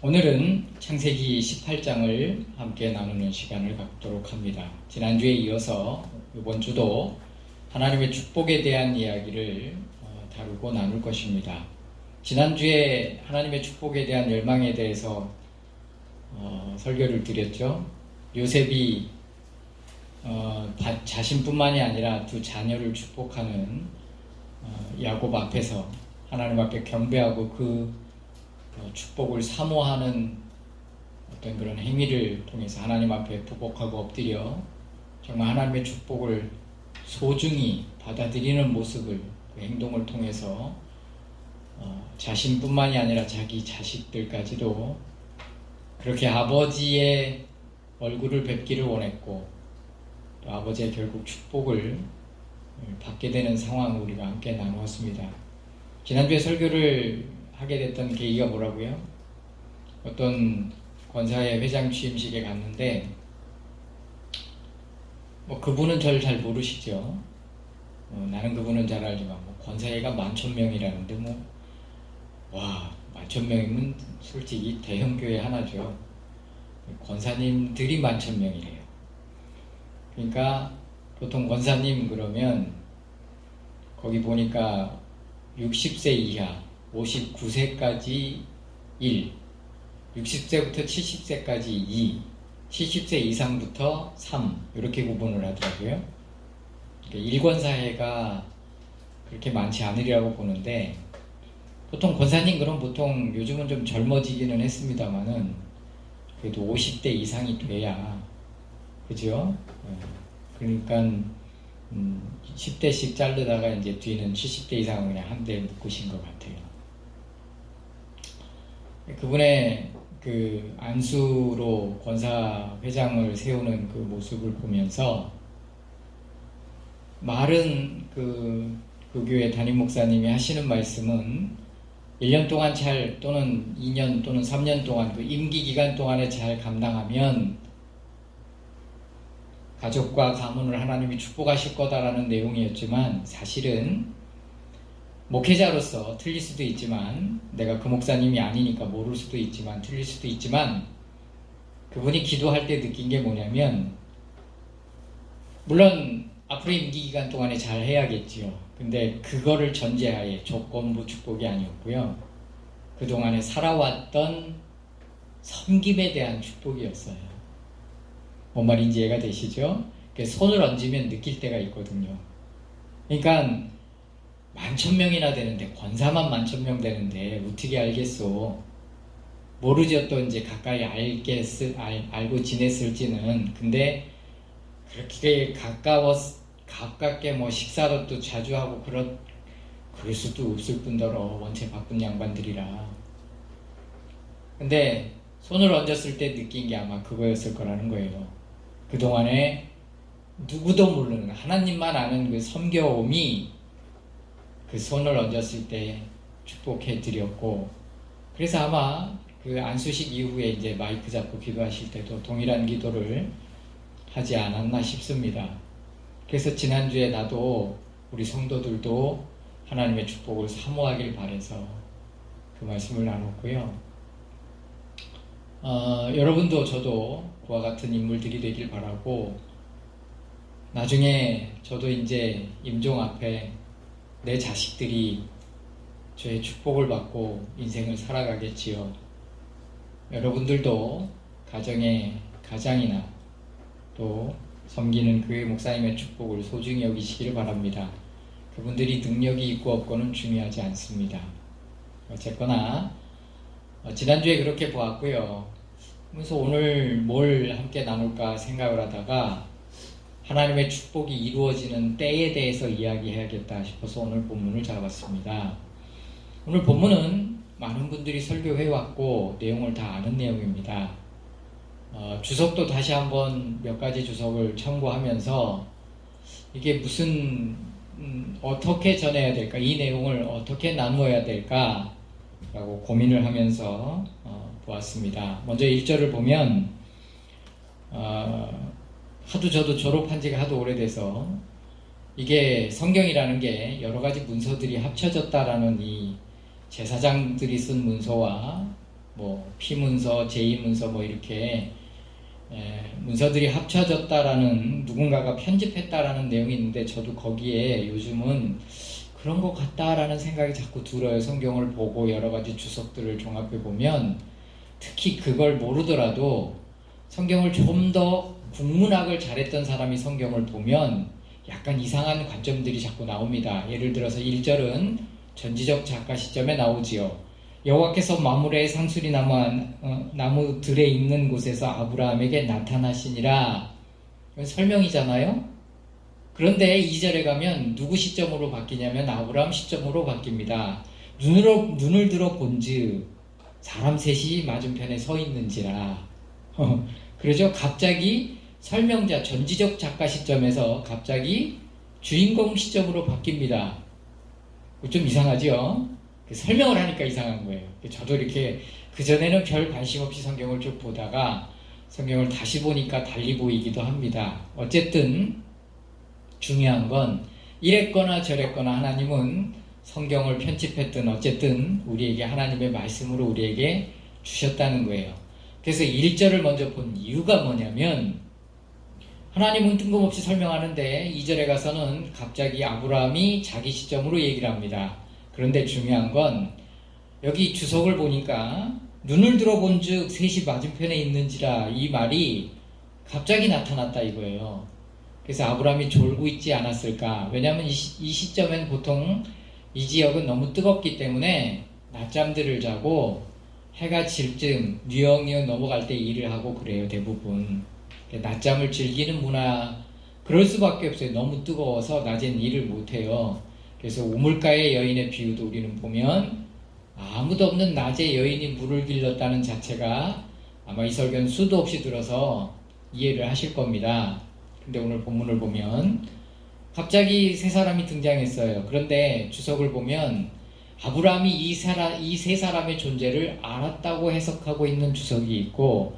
오늘은 창세기 18장을 함께 나누는 시간을 갖도록 합니다. 지난주에 이어서 이번 주도 하나님의 축복에 대한 이야기를 다루고 나눌 것입니다. 지난주에 하나님의 축복에 대한 열망에 대해서 설교를 드렸죠. 요셉이 자신뿐만이 아니라 두 자녀를 축복하는 야곱 앞에서 하나님 앞에 경배하고 그 축복을 사모하는 어떤 그런 행위를 통해서 하나님 앞에 부복하고 엎드려 정말 하나님의 축복을 소중히 받아들이는 모습을, 그 행동을 통해서 자신뿐만이 아니라 자기 자식들까지도 그렇게 아버지의 얼굴을 뵙기를 원했고, 또 아버지의 결국 축복을 받게 되는 상황을 우리가 함께 나누었습니다. 지난주에 설교를 하게 됐던 계기가 뭐라고요? 어떤 권사의 회장 취임식에 갔는데 그분은 저를 잘 모르시죠. 나는 그분은 잘 알지만 권사회가 11,000명이라는데 와, 11,000명이면 솔직히 대형교회 하나죠. 권사님들이 11,000명이래요. 그러니까 보통 권사님 그러면 거기 보니까 60세 이하 59세까지 1, 60세부터 70세까지 2, 70세 이상부터 3 이렇게 구분을 하더라고요. 일권사회가 그렇게 많지 않으리라고 보는데, 보통 권사님 그럼 보통 요즘은 좀 젊어지기는 했습니다만은 그래도 50대 이상이 돼야, 그죠? 그러니까 10대씩 자르다가 이제 뒤는 70대 이상은 그냥 한 대 묶으신 것 같아요. 그분의 그 안수로 권사 회장을 세우는 그 모습을 보면서 말은 그 교회 담임 목사님이 하시는 말씀은 1년 동안 또는 2년 또는 3년 동안 그 임기 기간 동안에 잘 감당하면 가족과 가문을 하나님이 축복하실 거다라는 내용이었지만, 사실은 목회자로서 틀릴 수도 있지만, 내가 그 목사님이 아니니까 모를 수도 있지만 틀릴 수도 있지만, 그분이 기도할 때 느낀 게 뭐냐면, 물론 앞으로 임기기간 동안에 잘 해야겠지요. 근데 그거를 전제하에 조건부 축복이 아니었고요. 그동안에 살아왔던 섬김에 대한 축복이었어요. 뭔 말인지 이해가 되시죠? 손을 얹으면 느낄 때가 있거든요. 그러니까 11,000명이나 되는데, 권사만 11,000명 되는데 어떻게 알겠소? 모르죠. 또 이제 가까이 알고 지냈을지는. 근데 그렇게 가깝게 식사도 또 자주 하고 그럴 수도 없을 뿐더러 원체 바쁜 양반들이라. 근데 손을 얹었을 때 느낀 게 아마 그거였을 거라는 거예요. 그동안에 누구도 모르는 하나님만 아는 그 섬겨움이 그 손을 얹었을 때 축복해 드렸고, 그래서 아마 그 안수식 이후에 이제 마이크 잡고 기도하실 때도 동일한 기도를 하지 않았나 싶습니다. 그래서 지난주에 나도 우리 성도들도 하나님의 축복을 사모하길 바라서 그 말씀을 나눴고요. 여러분도 저도 그와 같은 인물들이 되길 바라고, 나중에 저도 이제 임종 앞에 내 자식들이 저의 축복을 받고 인생을 살아가겠지요. 여러분들도 가정의 가장이나 또 섬기는 교회 목사님의 축복을 소중히 여기시기를 바랍니다. 그분들이 능력이 있고 없고는 중요하지 않습니다. 어쨌거나 지난주에 그렇게 보았고요. 그래서 오늘 뭘 함께 나눌까 생각을 하다가 하나님의 축복이 이루어지는 때에 대해서 이야기해야겠다 싶어서 오늘 본문을 잡았습니다. 오늘 본문은 많은 분들이 설교해왔고 내용을 다 아는 내용입니다. 주석도 다시 한번 몇 가지 주석을 참고하면서 이게 무슨 어떻게 전해야 될까, 이 내용을 어떻게 나누어야 될까 라고 고민을 하면서 보았습니다. 먼저 1절을 보면 하도 저도 졸업한 지가 하도 오래돼서 이게 성경이라는 게 여러 가지 문서들이 합쳐졌다라는 이 제사장들이 쓴 문서와 뭐 P문서, J문서 뭐 이렇게 문서들이 합쳐졌다라는, 누군가가 편집했다라는 내용이 있는데, 저도 거기에 요즘은 그런 것 같다라는 생각이 자꾸 들어요. 성경을 보고 여러 가지 주석들을 종합해 보면, 특히 그걸 모르더라도 성경을 좀 더 국문학을 잘했던 사람이 성경을 보면 약간 이상한 관점들이 자꾸 나옵니다. 예를 들어서 1절은 전지적 작가 시점에 나오지요. 여호와께서 마므레의 상수리 나무들에 있는 곳에서 아브라함에게 나타나시니라. 이건 설명이잖아요. 그런데 2절에 가면 누구 시점으로 바뀌냐면 아브라함 시점으로 바뀝니다. 눈을 들어 본즉 사람 셋이 맞은편에 서 있는지라. 그러죠. 갑자기 설명자, 전지적 작가 시점에서 갑자기 주인공 시점으로 바뀝니다. 좀 이상하죠? 설명을 하니까 이상한 거예요. 저도 이렇게 그전에는 별 관심 없이 성경을 쭉 보다가 성경을 다시 보니까 달리 보이기도 합니다. 어쨌든 중요한 건 이랬거나 저랬거나 하나님은 성경을 편집했든 어쨌든 우리에게 하나님의 말씀으로 우리에게 주셨다는 거예요. 그래서 1절을 먼저 본 이유가 뭐냐면, 하나님은 뜬금없이 설명하는데 2절에 가서는 갑자기 아브라함이 자기 시점으로 얘기를 합니다. 그런데 중요한 건 여기 주석을 보니까 눈을 들어본 즉 셋이 맞은편에 있는지라, 이 말이 갑자기 나타났다 이거예요. 그래서 아브라함이 졸고 있지 않았을까. 왜냐하면 이 시점엔 보통 이 지역은 너무 뜨겁기 때문에 낮잠들을 자고 해가 질 쯤 뉴욕 넘어갈 때 일을 하고 그래요. 대부분 낮잠을 즐기는 문화, 그럴 수밖에 없어요. 너무 뜨거워서 낮엔 일을 못해요. 그래서 우물가의 여인의 비유도 우리는 보면 아무도 없는 낮에 여인이 물을 길렀다는 자체가, 아마 이 설교는 수도 없이 들어서 이해를 하실 겁니다. 근데 오늘 본문을 보면 갑자기 세 사람이 등장했어요. 그런데 주석을 보면 아브라함이 이 세 사람의 존재를 알았다고 해석하고 있는 주석이 있고,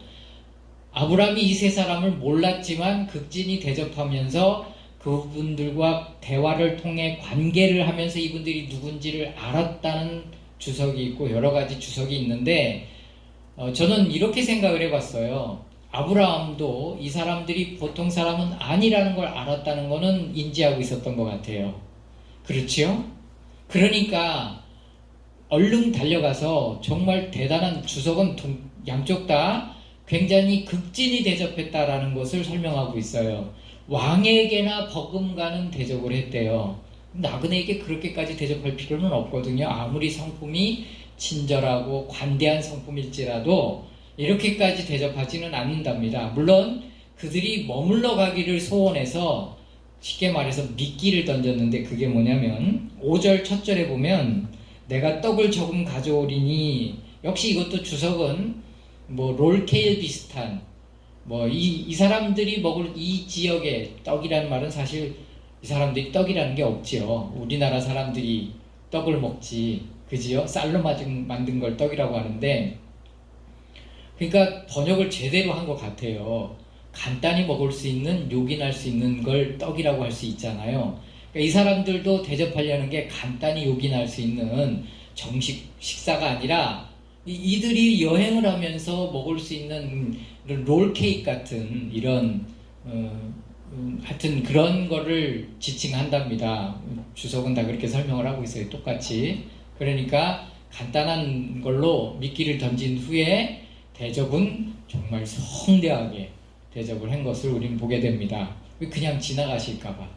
아브라함이 이 세 사람을 몰랐지만 극진히 대접하면서 그분들과 대화를 통해 관계를 하면서 이분들이 누군지를 알았다는 주석이 있고, 여러 가지 주석이 있는데 저는 이렇게 생각을 해봤어요. 아브라함도 이 사람들이 보통 사람은 아니라는 걸 알았다는 거는 인지하고 있었던 것 같아요. 그렇지요? 그러니까 얼른 달려가서 정말 대단한, 주석은 양쪽 다 굉장히 극진히 대접했다라는 것을 설명하고 있어요. 왕에게나 버금가는 대접을 했대요. 나그네에게 그렇게까지 대접할 필요는 없거든요. 아무리 성품이 친절하고 관대한 성품일지라도 이렇게까지 대접하지는 않는답니다. 물론 그들이 머물러 가기를 소원해서 쉽게 말해서 미끼를 던졌는데, 그게 뭐냐면 5절 첫 절에 보면 내가 떡을 조금 가져오리니, 역시 이것도 주석은 뭐 롤케일 비슷한, 뭐 이 사람들이 먹을 이 지역의 떡이라는 말은 사실 이 사람들이 떡이라는 게 없지요. 우리나라 사람들이 떡을 먹지, 그지요? 쌀로 만든 걸 떡이라고 하는데, 그러니까 번역을 제대로 한 것 같아요. 간단히 먹을 수 있는, 요긴할 수 있는 걸 떡이라고 할 수 있잖아요. 그러니까 이 사람들도 대접하려는 게 간단히 요긴할 수 있는 정식 식사가 아니라 이들이 여행을 하면서 먹을 수 있는 이런 롤케이크 같은 이런 하여튼 그런 거를 지칭한답니다. 주석은 다 그렇게 설명을 하고 있어요. 똑같이. 그러니까 간단한 걸로 미끼를 던진 후에 대접은 정말 성대하게 대접을 한 것을 우리는 보게 됩니다. 그냥 지나가실까봐.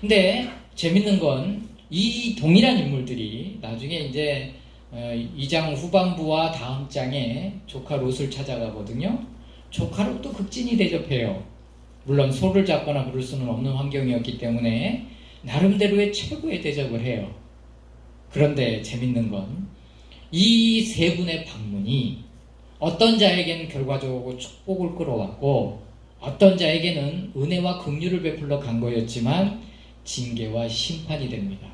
근데 재밌는 건 이 동일한 인물들이 나중에 이제 2장 후반부와 다음 장에 조카 롯을 찾아가거든요. 조카 롯도 극진히 대접해요. 물론 소를 잡거나 그럴 수는 없는 환경이었기 때문에 나름대로의 최고의 대접을 해요. 그런데 재밌는 건 이 세 분의 방문이 어떤 자에게는 결과적으로 축복을 끌어왔고, 어떤 자에게는 은혜와 긍휼을 베풀러 간 거였지만 징계와 심판이 됩니다.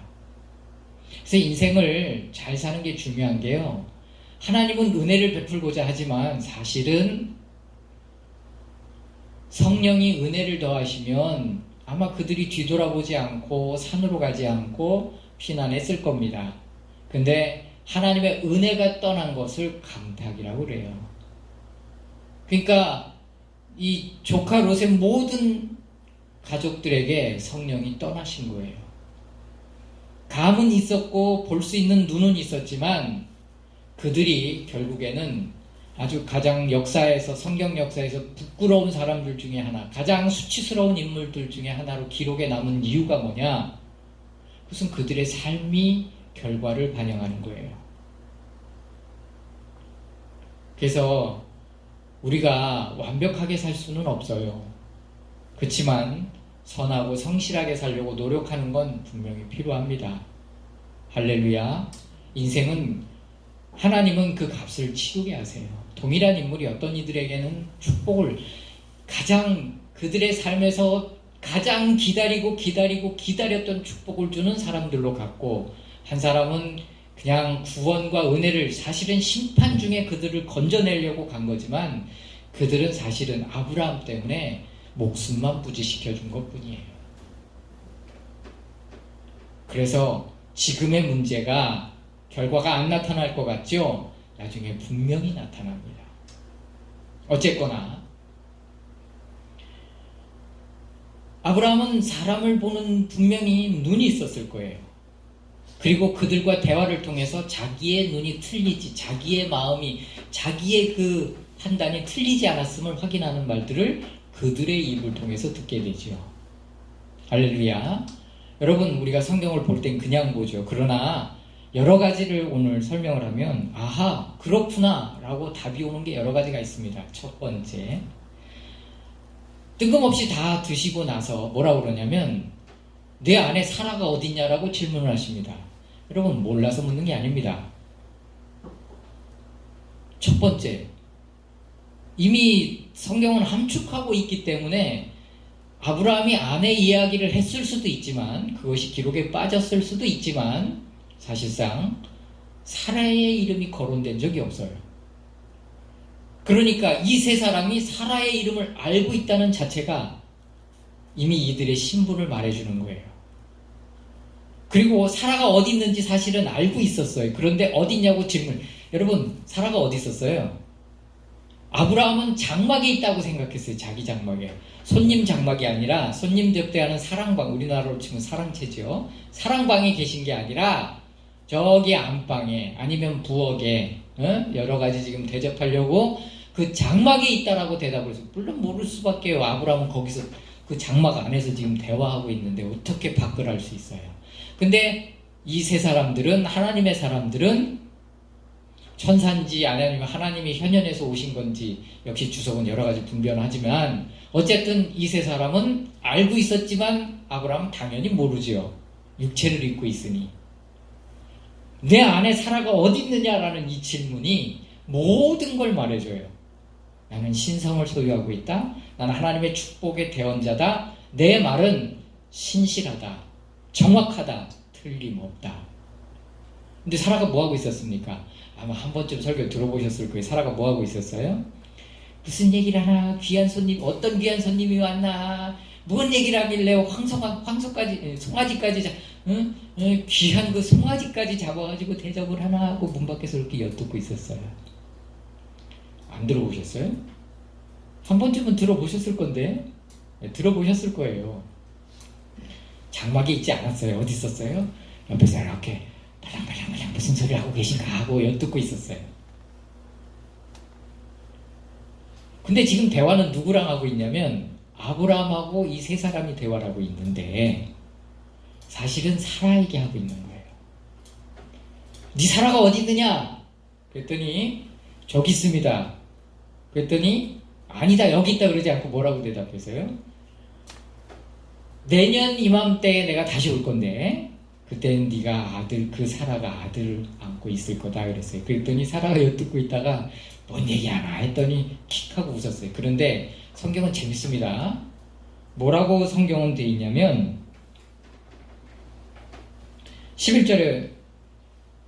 그래서 인생을 잘 사는 게 중요한 게요, 하나님은 은혜를 베풀고자 하지만 사실은 성령이 은혜를 더하시면 아마 그들이 뒤돌아보지 않고 산으로 가지 않고 피난했을 겁니다. 근데 하나님의 은혜가 떠난 것을 강탁이라고 그래요. 그러니까 이 조카 롯의 모든 가족들에게 성령이 떠나신 거예요. 감은 있었고 볼 수 있는 눈은 있었지만 그들이 결국에는 아주 가장 역사에서, 성경 역사에서 부끄러운 사람들 중에 하나, 가장 수치스러운 인물들 중에 하나로 기록에 남은 이유가 뭐냐? 그것은 그들의 삶이 결과를 반영하는 거예요. 그래서 우리가 완벽하게 살 수는 없어요. 그렇지만 선하고 성실하게 살려고 노력하는 건 분명히 필요합니다. 할렐루야. 인생은, 하나님은 그 값을 치르게 하세요. 동일한 인물이 어떤 이들에게는 축복을, 가장 그들의 삶에서 가장 기다렸던 축복을 주는 사람들로 갔고, 한 사람은 그냥 구원과 은혜를, 사실은 심판 중에 그들을 건져내려고 간 거지만 그들은 사실은 아브라함 때문에 목숨만 부지시켜 준 것뿐이에요. 그래서 지금의 문제가 결과가 안 나타날 것 같죠? 나중에 분명히 나타납니다. 어쨌거나 아브라함은 사람을 보는 분명히 눈이 있었을 거예요. 그리고 그들과 대화를 통해서 자기의 눈이 틀리지, 자기의 마음이, 자기의 그 판단이 틀리지 않았음을 확인하는 말들을 그들의 입을 통해서 듣게 되죠. 할렐루야. 여러분, 우리가 성경을 볼 땐 그냥 보죠. 그러나 여러 가지를 오늘 설명을 하면 아하, 그렇구나 라고 답이 오는 게 여러 가지가 있습니다. 첫 번째, 뜬금없이 다 드시고 나서 뭐라고 그러냐면 내 안에 사라가 어딨냐라고 질문을 하십니다. 여러분, 몰라서 묻는 게 아닙니다. 첫 번째, 이미 성경은 함축하고 있기 때문에 아브라함이 아내 이야기를 했을 수도 있지만, 그것이 기록에 빠졌을 수도 있지만, 사실상 사라의 이름이 거론된 적이 없어요. 그러니까 이 세 사람이 사라의 이름을 알고 있다는 자체가 이미 이들의 신분을 말해주는 거예요. 그리고 사라가 어디 있는지 사실은 알고 있었어요. 그런데 어디 있냐고 질문. 여러분, 사라가 어디 있었어요? 아브라함은 장막에 있다고 생각했어요. 자기 장막에. 손님 장막이 아니라, 손님 접대하는 사랑방, 우리나라로 치면 사랑채죠. 사랑방에 계신 게 아니라 저기 안방에, 아니면 부엌에, 여러 가지 지금 대접하려고 그 장막에 있다라고 대답을 했어요. 물론 모를 수밖에요. 아브라함은 거기서 그 장막 안에서 지금 대화하고 있는데 어떻게 밖을 알 수 있어요? 근데 이 세 사람들은, 하나님의 사람들은 천사인지 아니면 하나님이 현현에서 오신 건지, 역시 주석은 여러 가지 분별하지만 어쨌든 이 세 사람은 알고 있었지만 아브라함은 당연히 모르지요. 육체를 입고 있으니. 내 안에 사라가 어디 있느냐라는 이 질문이 모든 걸 말해줘요. 나는 신성을 소유하고 있다. 나는 하나님의 축복의 대언자다. 내 말은 신실하다. 정확하다. 틀림없다. 근데 사라가 뭐하고 있었습니까? 아마 한 번쯤 설교 들어보셨을 거예요. 사라가 뭐하고 있었어요? 무슨 얘기를 하나? 귀한 손님, 어떤 귀한 손님이 왔나? 무슨 얘기를 하길래 황소까지, 송아지까지, 귀한 그 송아지까지 잡아가지고 대접을 하나 하고 문 밖에서 이렇게 엿듣고 있었어요. 안 들어보셨어요? 한 번쯤은 들어보셨을 건데, 들어보셨을 거예요. 장막에 있지 않았어요. 어디 있었어요? 옆에서 이렇게 발랑발랑 무슨 소리 하고 계신가 하고 엿듣고 있었어요. 근데 지금 대화는 누구랑 하고 있냐면 아브라함하고 이 세 사람이 대화를 하고 있는데 사실은 사라에게 하고 있는 거예요. 네 사라가 어디 있느냐? 그랬더니 저기 있습니다. 그랬더니 아니다, 여기 있다 그러지 않고 뭐라고 대답했어요? 내년 이맘때에 내가 다시 올 건데 그때는 네가 그 사라가 아들을 안고 있을 거다 그랬어요. 그랬더니 사라가 엿듣고 있다가 뭔 얘기 하나 했더니 킥하고 웃었어요. 그런데 성경은 재밌습니다. 뭐라고 성경은 되어 있냐면 11절에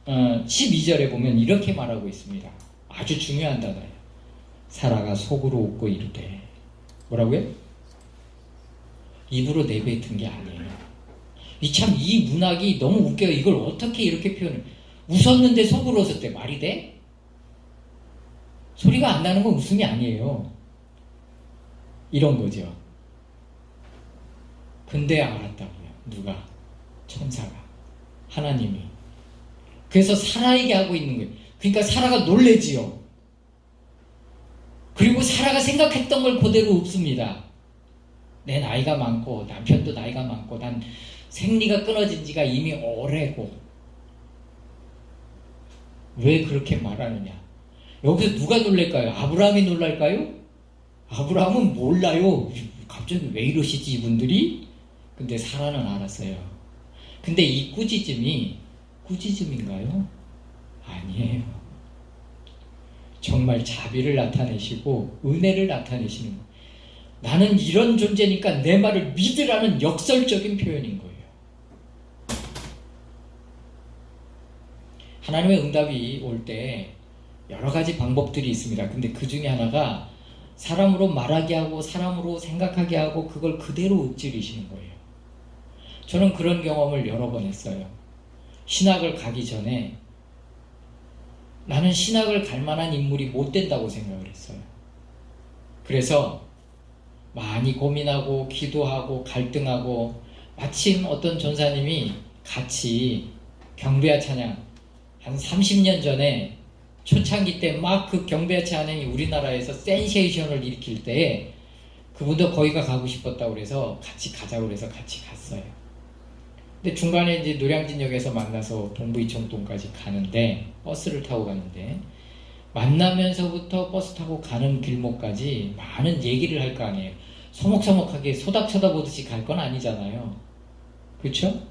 12절에 보면 이렇게 말하고 있습니다. 아주 중요한 단어예요. 사라가 속으로 웃고 이르되, 뭐라고요? 입으로 내뱉은 게 아니에요. 이 문학이 너무 웃겨요. 이걸 어떻게 이렇게 표현해요? 웃었는데 속으로 웃었대. 말이 돼? 소리가 안 나는 건 웃음이 아니에요. 이런 거죠. 근데 알았다고요. 누가? 천사가. 하나님이. 그래서 사라에게 하고 있는 거예요. 그러니까 사라가 놀래지요. 그리고 사라가 생각했던 걸 그대로 읊습니다. 내 나이가 많고 남편도 나이가 많고 난 생리가 끊어진 지가 이미 오래고 왜 그렇게 말하느냐. 여기서 누가 놀랄까요? 아브라함이 놀랄까요? 아브라함은 몰라요. 갑자기 왜 이러시지 이분들이? 근데 사라는 알았어요. 근데 이 꾸짖음이 꾸짖음인가요? 아니에요. 정말 자비를 나타내시고 은혜를 나타내시는 거예요. 나는 이런 존재니까 내 말을 믿으라는 역설적인 표현인 거예요. 하나님의 응답이 올 때 여러 가지 방법들이 있습니다. 근데 그 중에 하나가 사람으로 말하게 하고 사람으로 생각하게 하고 그걸 그대로 읊조리시는 거예요. 저는 그런 경험을 여러 번 했어요. 신학을 가기 전에 나는 신학을 갈 만한 인물이 못 된다고 생각을 했어요. 그래서 많이 고민하고 기도하고 갈등하고 마침 어떤 전사님이 같이 경배와 찬양 한 30년 전에 초창기 때 막 그 경배와 찬양이 우리나라에서 센세이션을 일으킬 때 그분도 거기가 가고 싶었다고 그래서 같이 가자고 그래서 같이 갔어요. 근데 중간에 이제 노량진역에서 만나서 동부이청동까지 가는데 버스를 타고 가는데 만나면서부터 버스 타고 가는 길목까지 많은 얘기를 할 거 아니에요. 소목소목하게 소닥 쳐다보듯이 갈 건 아니잖아요. 그렇죠?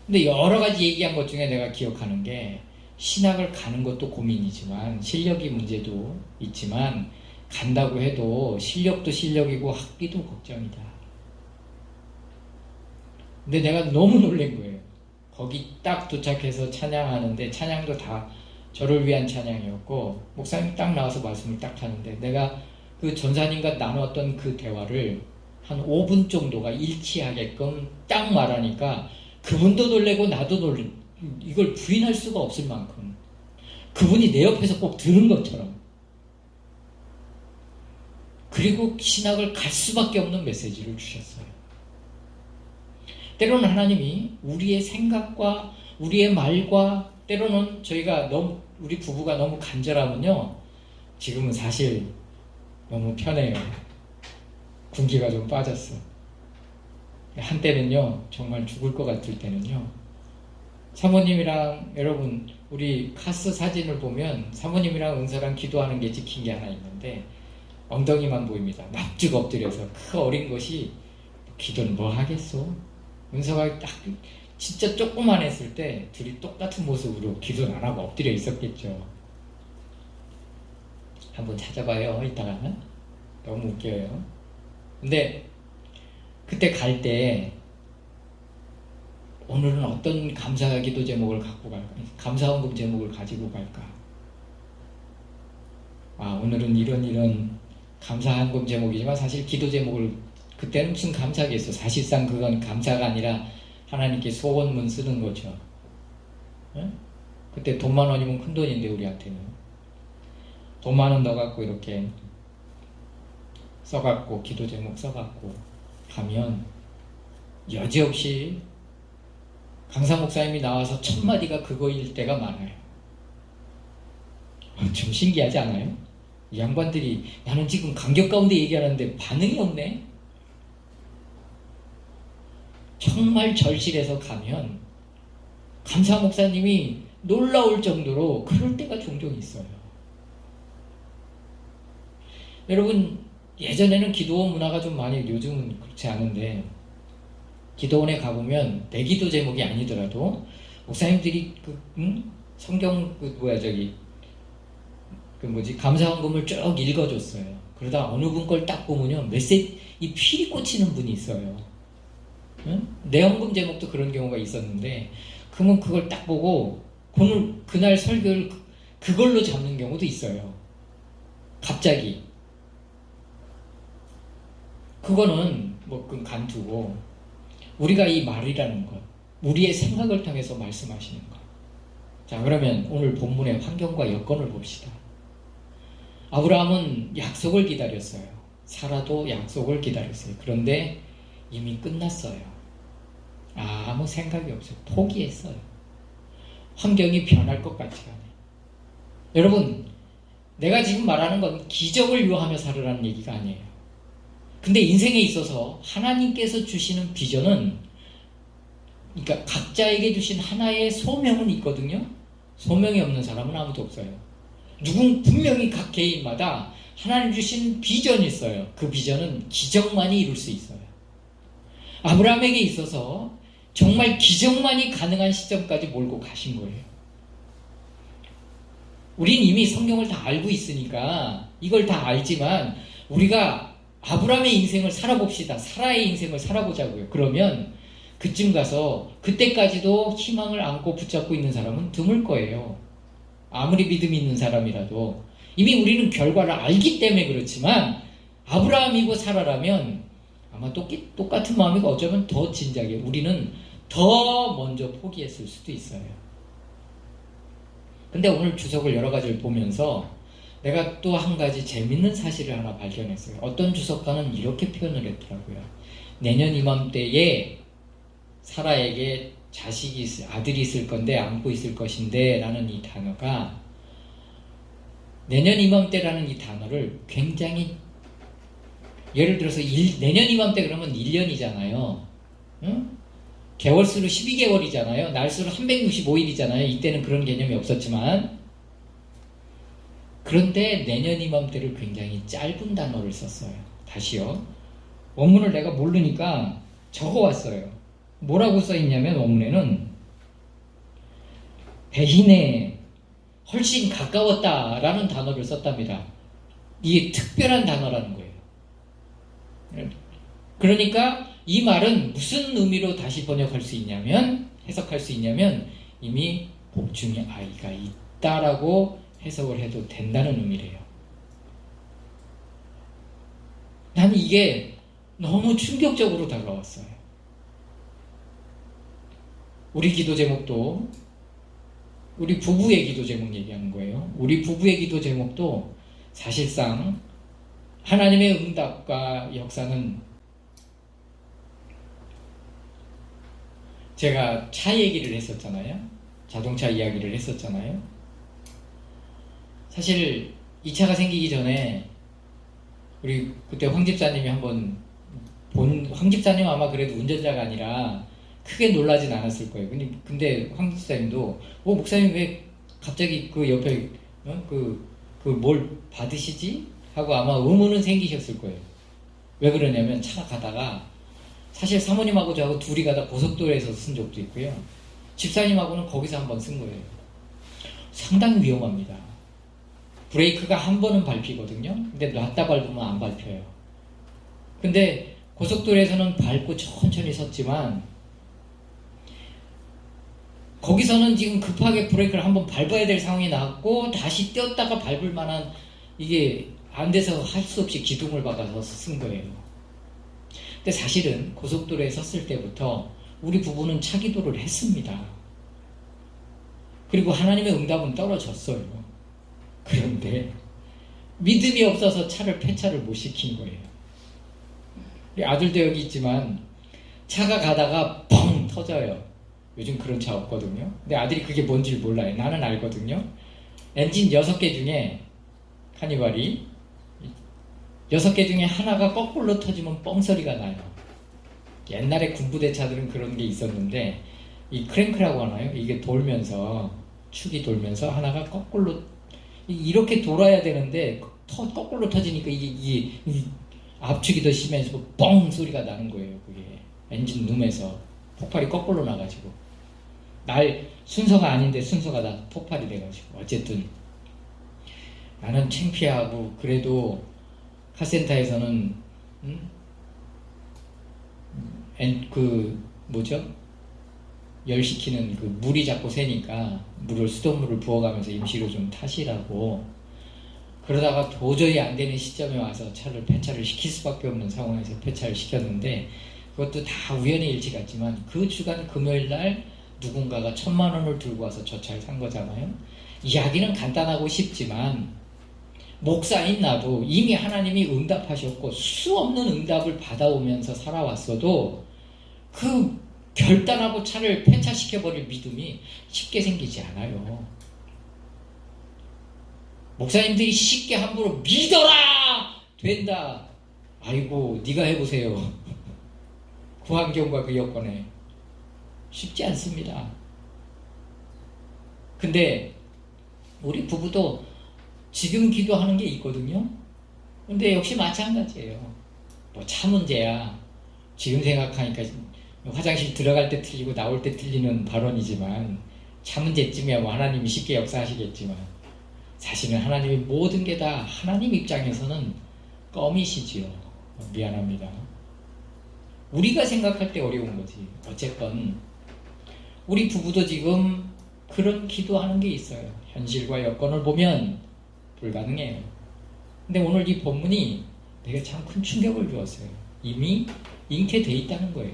근데 여러 가지 얘기한 것 중에 내가 기억하는 게 신학을 가는 것도 고민이지만 실력이 문제도 있지만 간다고 해도 실력도 실력이고 학비도 걱정이다. 근데 내가 너무 놀란 거예요. 거기 딱 도착해서 찬양하는데 찬양도 다 저를 위한 찬양이었고 목사님이 딱 나와서 말씀을 딱 하는데 내가 그 전사님과 나눴던 그 대화를 한 5분 정도가 일치하게끔 딱 말하니까 그분도 놀래고 나도 놀래. 이걸 부인할 수가 없을 만큼 그분이 내 옆에서 꼭 들은 것처럼 그리고 신학을 갈 수밖에 없는 메시지를 주셨어요. 때로는 하나님이 우리의 생각과 우리의 말과 때로는 저희가 너무 우리 부부가 너무 간절하면요 지금은 사실 너무 편해요. 군기가 좀 빠졌어. 한때는요 정말 죽을 것 같을 때는요 사모님이랑 여러분 우리 카스 사진을 보면 사모님이랑 은서랑 기도하는 게 찍힌 게 하나 있는데 엉덩이만 보입니다. 납죽 엎드려서 그 어린 것이 기도는 뭐 하겠소. 은서가 딱 진짜 조그만 했을 때 둘이 똑같은 모습으로 기도는 안 하고 엎드려 있었겠죠. 한번 찾아봐요. 이따가는 너무 웃겨요. 근데 그때 갈 때 오늘은 어떤 감사 기도 제목을 갖고 갈까? 감사헌금 제목을 가지고 갈까? 오늘은 이런 감사헌금 제목이지만 사실 기도 제목을 그때는 무슨 감사겠어. 사실상 그건 감사가 아니라 하나님께 소원문 쓰는 거죠. 네? 그때 돈 10,000원이면 큰 돈인데 우리한테는 돈 10,000원 넣어갖고 이렇게 써갖고 기도 제목 써갖고 가면 여지없이 강사 목사님이 나와서 첫 마디가 그거일 때가 많아요. 좀 신기하지 않아요? 이 양반들이 나는 지금 감격 가운데 얘기하는데 반응이 없네. 정말 절실해서 가면 감사 목사님이 놀라울 정도로 그럴 때가 종종 있어요. 여러분 예전에는 기도원 문화가 좀 많이 요즘은 그렇지 않은데 기도원에 가보면 내 기도 제목이 아니더라도 목사님들이 성경 감사헌금을 쭉 읽어줬어요. 그러다 어느 분 걸 딱 보면요 메시지 이 필이 꽂히는 분이 있어요. 내 헌금 제목도 그런 경우가 있었는데 그러면 그걸 딱 보고 그날 설교를 그걸로 잡는 경우도 있어요. 갑자기 그거는 그건 간두고 우리가 이 말이라는 것 우리의 생각을 통해서 말씀하시는 것 자, 그러면 오늘 본문의 환경과 여건을 봅시다. 아브라함은 약속을 기다렸어요. 사라도 약속을 기다렸어요. 그런데 이미 끝났어요. 아무 생각이 없어요. 포기했어요. 환경이 변할 것 같지 않아요. 여러분, 내가 지금 말하는 건 기적을 요하며 살으라는 얘기가 아니에요. 근데 인생에 있어서 하나님께서 주시는 비전은, 그러니까 각자에게 주신 하나의 소명은 있거든요. 소명이 없는 사람은 아무도 없어요. 분명히 각 개인마다 하나님 주신 비전이 있어요. 그 비전은 기적만이 이룰 수 있어요. 아브라함에게 있어서 정말 기적만이 가능한 시점까지 몰고 가신 거예요. 우린 이미 성경을 다 알고 있으니까 이걸 다 알지만 우리가 아브라함의 인생을 살아봅시다. 사라의 인생을 살아보자고요. 그러면 그쯤 가서 그때까지도 희망을 안고 붙잡고 있는 사람은 드물 거예요. 아무리 믿음이 있는 사람이라도. 이미 우리는 결과를 알기 때문에 그렇지만 아브라함이고 사라라면 아마 똑같은 마음이고 어쩌면 더 진작에 우리는 더 먼저 포기했을 수도 있어요. 근데 오늘 주석을 여러 가지를 보면서 내가 또 한 가지 재밌는 사실을 하나 발견했어요. 어떤 주석가는 이렇게 표현을 했더라고요. 내년 이맘때에 사라에게 아들이 있을 건데 안고 있을 것인데 라는 이 단어가, 내년 이맘때라는 이 단어를 굉장히, 예를 들어서 내년 이맘때 그러면 1년이잖아요. 응? 개월수로 12개월이잖아요. 날수로 365일이잖아요. 이때는 그런 개념이 없었지만. 그런데 내년 이맘때를 굉장히 짧은 단어를 썼어요. 다시요. 원문을 내가 모르니까 적어왔어요. 뭐라고 써있냐면 원문에는 배신에 훨씬 가까웠다라는 단어를 썼답니다. 이게 특별한 단어라는 거예요. 그러니까 이 말은 무슨 의미로 다시 번역할 수 있냐면, 해석할 수 있냐면 이미 복중에 아이가 있다라고 해석을 해도 된다는 의미래요. 나는 이게 너무 충격적으로 다가왔어요. 우리 기도 제목도, 우리 부부의 기도 제목 얘기하는 거예요. 우리 부부의 기도 제목도 사실상 하나님의 응답과 역사는, 제가 차 얘기를 했었잖아요. 자동차 이야기를 했었잖아요. 사실 이 차가 생기기 전에 우리 그때 황 집사님이 한번 황 집사님 아마 그래도 운전자가 아니라 크게 놀라진 않았을 거예요. 근데 황 집사님도 목사님 왜 갑자기 그 옆에 뭘 받으시지? 하고 아마 의문은 생기셨을 거예요. 왜 그러냐면 차가 가다가, 사실 사모님하고 저하고 둘이 가다 고속도로에서 쓴 적도 있고요. 집사님하고는 거기서 한번 쓴 거예요. 상당히 위험합니다. 브레이크가 한 번은 밟히거든요. 근데 놨다 밟으면 안 밟혀요. 근데 고속도로에서는 밟고 천천히 섰지만 거기서는 지금 급하게 브레이크를 한번 밟아야 될 상황이 나왔고 다시 떼었다가 밟을 만한, 이게 안 돼서 할 수 없이 기둥을 박아서 쓴 거예요. 근데 사실은 고속도로에 섰을 때부터 우리 부부는 차기도를 했습니다. 그리고 하나님의 응답은 떨어졌어요. 그런데 믿음이 없어서 폐차를 못 시킨 거예요. 우리 아들도 여기 있지만 차가 가다가 뻥 터져요. 요즘 그런 차 없거든요. 근데 아들이 그게 뭔지 몰라요. 나는 알거든요. 엔진 6개 중에, 카니발이 6개 중에 하나가 거꾸로 터지면 뻥소리가 나요. 옛날에 군부대 차들은 그런 게 있었는데, 이 크랭크라고 하나요? 이게 돌면서, 축이 돌면서 하나가 거꾸로 이렇게 돌아야 되는데 거꾸로 터지니까 이게 압축이 더 심해서 뻥 소리가 나는 거예요. 그게 엔진 룸에서 폭발이 거꾸로 나가지고, 순서가 아닌데 순서가 다 폭발이 돼가지고, 어쨌든 나는 창피하고, 그래도 카센터에서는 열시키는 그 물이 자꾸 새니까 수돗물을 부어가면서 임시로 좀 타시라고, 그러다가 도저히 안 되는 시점에 와서 폐차를 시킬 수밖에 없는 상황에서 폐차를 시켰는데, 그것도 다 우연의 일치 같지만 그 주간 금요일 날 누군가가 1,000만 원을 들고 와서 저 차를 산 거잖아요. 이야기는 간단하고 쉽지만 목사인 나도 이미 하나님이 응답하셨고 수없는 응답을 받아오면서 살아왔어도 그 결단하고 차를 폐차시켜버릴 믿음이 쉽게 생기지 않아요. 목사님들이 쉽게 함부로 믿어라! 된다. 아이고 네가 해보세요. 그 환경과 그 여건에 쉽지 않습니다. 근데 우리 부부도 지금 기도하는 게 있거든요. 근데 역시 마찬가지예요. 뭐 차 문제야. 지금 생각하니까 화장실 들어갈 때 틀리고 나올 때 틀리는 발언이지만 차 문제쯤이야 뭐 하나님이 쉽게 역사하시겠지만 사실은 하나님의 모든 게 다 하나님 입장에서는 껌이시지요. 미안합니다. 우리가 생각할 때 어려운 거지. 어쨌건 우리 부부도 지금 그런 기도하는 게 있어요. 현실과 여건을 보면 불가능해요. 근데 오늘 이 본문이 내게 참 큰 충격을 주었어요. 이미 잉태돼 있다는 거예요.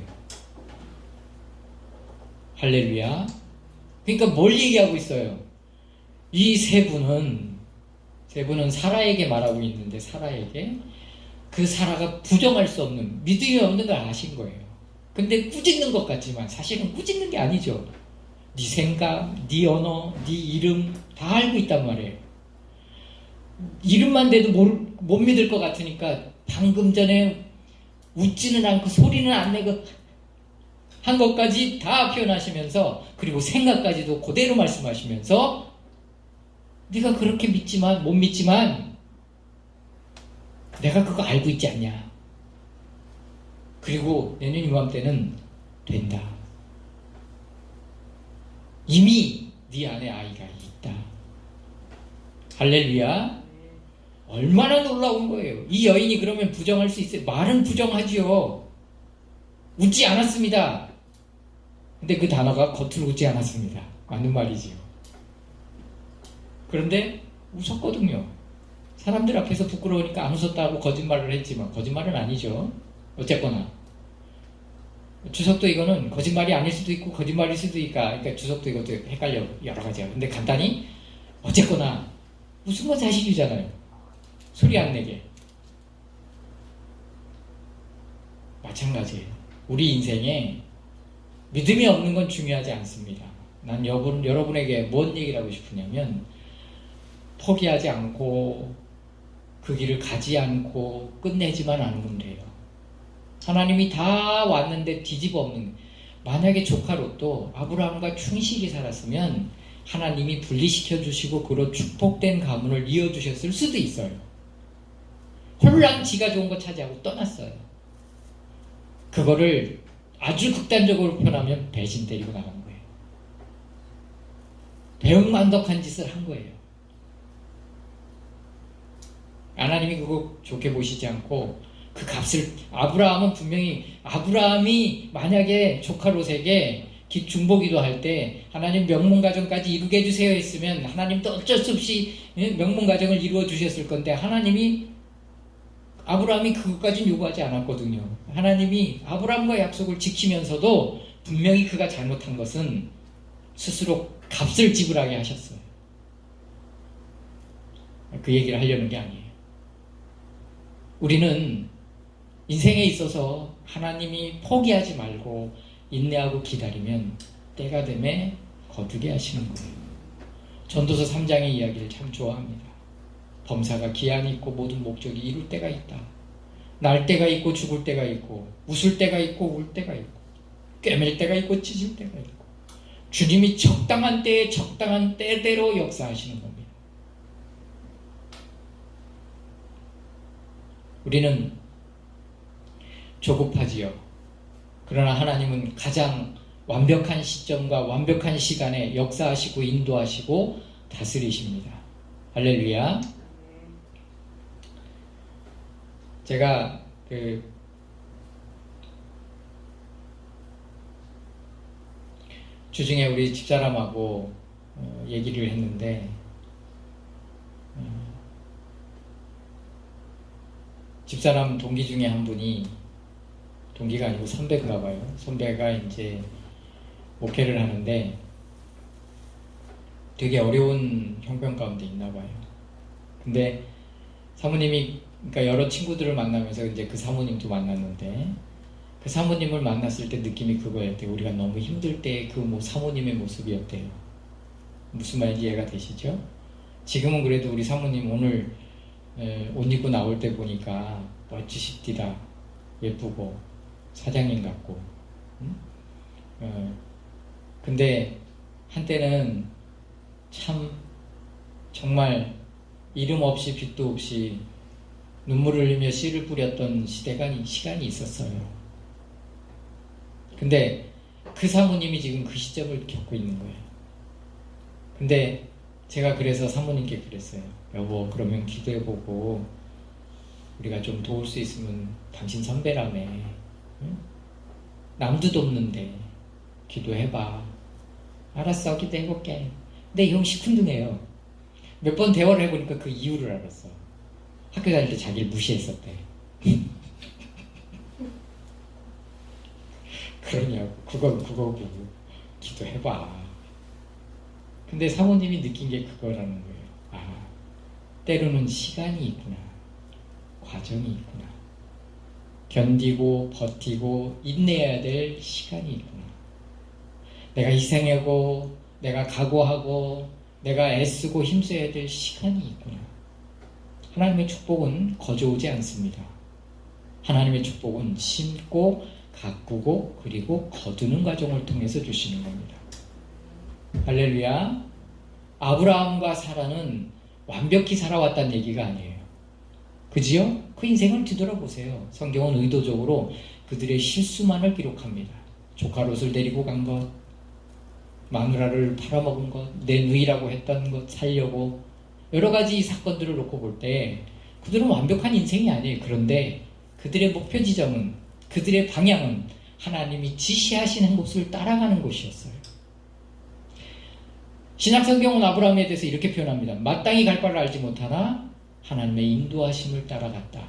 할렐루야. 그러니까 뭘 얘기하고 있어요? 이 세 분은 사라에게 말하고 있는데 사라에게 그 사라가 부정할 수 없는 믿음이 없는 걸 아신 거예요. 근데 꾸짖는 것 같지만 사실은 꾸짖는 게 아니죠. 네 생각, 네 언어, 네 이름 다 알고 있단 말이에요. 이름만 대도 못 믿을 것 같으니까 방금 전에 웃지는 않고 소리는 안 내고 한 것까지 다 표현하시면서 그리고 생각까지도 그대로 말씀하시면서 네가 그렇게 믿지만 못 믿지만 내가 그거 알고 있지 않냐. 그리고 내년 이맘때는 된다. 이미 네 안에 아이가 있다. 할렐루야. 얼마나 놀라운 거예요. 이 여인이 그러면 부정할 수 있어요? 말은 부정하지요. 웃지 않았습니다. 근데 그 단어가 겉으로 웃지 않았습니다. 맞는 말이지요. 그런데 웃었거든요. 사람들 앞에서 부끄러우니까 안 웃었다고 거짓말을 했지만 거짓말은 아니죠. 어쨌거나 주석도 이거는 거짓말이 아닐 수도 있고 거짓말일 수도 있까. 그러니까 주석도 이것도 헷갈려 여러 가지야. 근데 간단히 어쨌거나 웃은 건 사실이잖아요. 소리 안 내게. 마찬가지예요. 우리 인생에 믿음이 없는 건 중요하지 않습니다. 난 여러분에게 뭔 얘기를 하고 싶으냐면 포기하지 않고 그 길을 가지 않고 끝내지만 않으면 돼요. 하나님이 다 왔는데 뒤집어 엎는. 만약에 조카 롯도 아브라함과 충실히 살았으면 하나님이 분리시켜 주시고 그로 축복된 가문을 이어주셨을 수도 있어요. 홀랑 지가 좋은 거 차지하고 떠났어요. 그거를 아주 극단적으로 표현하면 배신 때리고 나간 거예요. 배은망덕한 짓을 한 거예요. 하나님이 그거 좋게 보시지 않고 그 값을 아브라함은 분명히 아브라함이 만약에 조카 롯에게 중보기도 할 때 하나님 명문가정까지 이루게 해주세요 했으면 하나님도 어쩔 수 없이 명문가정을 이루어 주셨을 건데 아브라함이 그것까지는 요구하지 않았거든요. 하나님이 아브라함과 약속을 지키면서도 분명히 그가 잘못한 것은 스스로 값을 지불하게 하셨어요. 그 얘기를 하려는 게 아니에요. 우리는 인생에 있어서 하나님이 포기하지 말고 인내하고 기다리면 때가 되면 거두게 하시는 거예요. 전도서 3장의 이야기를 참 좋아합니다. 범사가 기한이 있고 모든 목적이 이룰 때가 있다. 날 때가 있고 죽을 때가 있고 웃을 때가 있고 울 때가 있고 꿰맬 때가 있고 찢을 때가 있고 주님이 적당한 때에 적당한 때대로 역사하시는 겁니다. 우리는 조급하지요. 그러나 하나님은 가장 완벽한 시점과 완벽한 시간에 역사하시고 인도하시고 다스리십니다. 할렐루야. 제가 주중에 우리 집사람하고 얘기를 했는데 집사람 동기 중에 한 분이 동기가 아니고 선배인가 봐요. 선배가 이제 목회를 하는데 되게 어려운 형편 가운데 있나 봐요. 근데 사모님이, 그러니까 여러 친구들을 만나면서 이제 그 사모님도 만났는데, 그 사모님을 만났을 때 느낌이 그거였대요. 우리가 너무 힘들 때 그 사모님의 모습이었대요. 무슨 말인지 이해가 되시죠? 지금은 그래도 우리 사모님 오늘 옷 입고 나올 때 보니까 멋지십디다. 예쁘고 사장님 같고. 근데 한때는 참 정말 이름 없이 빛도 없이 눈물을 흘리며 씨를 뿌렸던 시간이 있었어요. 근데 그 사모님이 지금 그 시점을 겪고 있는 거예요. 근데 제가 그래서 사모님께 그랬어요. 여보, 그러면 기도해보고 우리가 좀 도울 수 있으면, 당신 선배라며, 응? 남도 돕는데 기도해봐. 알았어, 기도해볼게. 근데 형 시큰둥해요. 몇 번 대화를 해보니까 그 이유를 알았어. 학교 다닐 때 자기를 무시했었대. 그러냐고. 그거고 기도해봐. 근데 사모님이 느낀 게 그거라는 거예요. 아, 때로는 시간이 있구나. 과정이 있구나. 견디고 버티고 인내해야 될 시간이 있구나. 내가 희생하고 내가 각오하고 내가 애쓰고 힘써야 될 시간이 있구나. 하나님의 축복은 거저오지 않습니다. 하나님의 축복은 심고 가꾸고 그리고 거두는 과정을 통해서 주시는 겁니다. 할렐루야. 아브라함과 사라는 완벽히 살아왔다는 얘기가 아니에요. 그지요? 그 인생을 뒤돌아보세요. 성경은 의도적으로 그들의 실수만을 기록합니다. 조카 롯을 데리고 간 것, 마누라를 팔아먹은 것, 내 누이라고 했던 것 살려고, 여러 가지 사건들을 놓고 볼 때 그들은 완벽한 인생이 아니에요. 그런데 그들의 목표 지점은, 그들의 방향은 하나님이 지시하시는 곳을 따라가는 곳이었어요. 신약성경은 아브라함에 대해서 이렇게 표현합니다. 마땅히 갈 바를 알지 못하나 하나님의 인도하심을 따라갔다.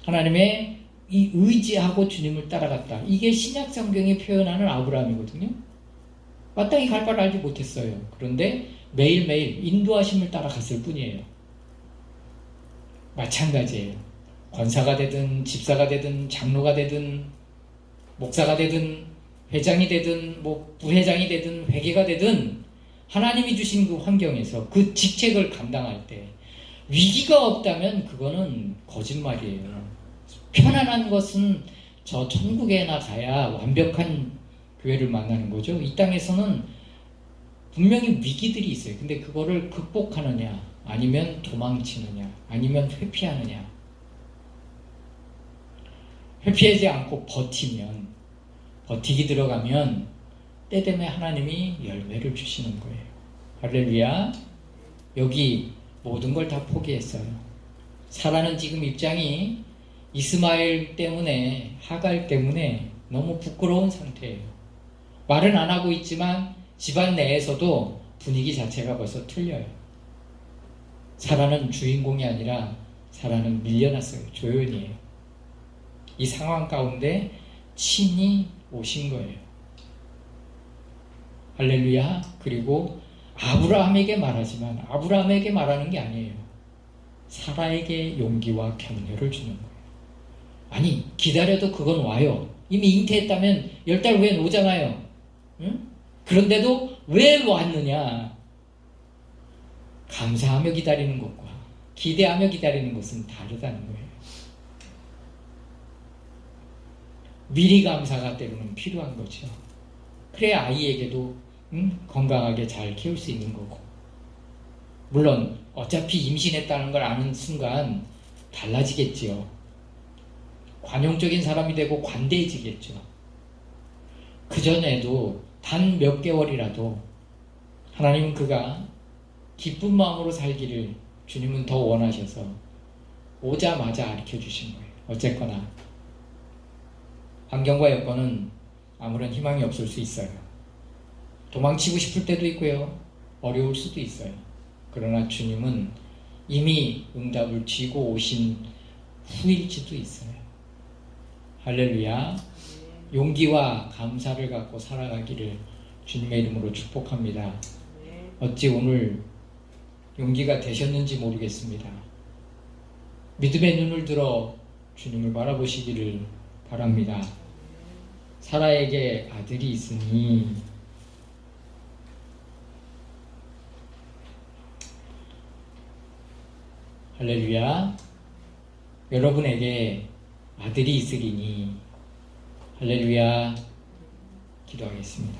하나님의 이 의지하고 주님을 따라갔다. 이게 신약성경이 표현하는 아브라함이거든요. 마땅히 갈 바를 알지 못했어요. 그런데 매일매일 인도하심을 따라갔을 뿐이에요. 마찬가지예요. 권사가 되든 집사가 되든 장로가 되든 목사가 되든 회장이 되든 부회장이 되든 회계가 되든 하나님이 주신 그 환경에서 그 직책을 감당할 때 위기가 없다면 그거는 거짓말이에요. 편안한 것은 저 천국에나 가야 완벽한 교회를 만나는 거죠. 이 땅에서는 분명히 위기들이 있어요. 근데 그거를 극복하느냐, 아니면 도망치느냐, 아니면 회피하느냐. 회피하지 않고 버티기 들어가면 때 되면 하나님이 열매를 주시는 거예요. 할렐루야. 여기 모든 걸 다 포기했어요. 사라는 지금 입장이 이스마엘 때문에, 하갈 때문에 너무 부끄러운 상태예요. 말은 안 하고 있지만 집안 내에서도 분위기 자체가 벌써 틀려요. 사라는 주인공이 아니라 사라는 밀려났어요. 조연이에요. 이 상황 가운데 친히 오신 거예요. 할렐루야. 그리고 아브라함에게 말하지만 아브라함에게 말하는 게 아니에요. 사라에게 용기와 격려를 주는 거예요. 아니, 기다려도 그건 와요. 이미 잉태했다면 10달 후엔 오잖아요. 응? 그런데도 왜 왔느냐? 감사하며 기다리는 것과 기대하며 기다리는 것은 다르다는 거예요. 미리 감사가 때로는 필요한 거죠. 그래야 아이에게도 건강하게 잘 키울 수 있는 거고. 물론 어차피 임신했다는 걸 아는 순간 달라지겠지요. 관용적인 사람이 되고 관대해지겠죠. 그전에도 단 몇 개월이라도 하나님은 그가 기쁜 마음으로 살기를 주님은 더 원하셔서 오자마자 가르쳐주신 거예요. 어쨌거나 환경과 여건은 아무런 희망이 없을 수 있어요. 도망치고 싶을 때도 있고요. 어려울 수도 있어요. 그러나 주님은 이미 응답을 쥐고 오신 후일지도 있어요. 할렐루야. 용기와 감사를 갖고 살아가기를 주님의 이름으로 축복합니다. 어찌 오늘 용기가 되셨는지 모르겠습니다. 믿음의 눈을 들어 주님을 바라보시기를 바랍니다. 사라에게 아들이 있으니 할렐루야. 여러분에게 아들이 있으리니 할렐루야. 기도하겠습니다.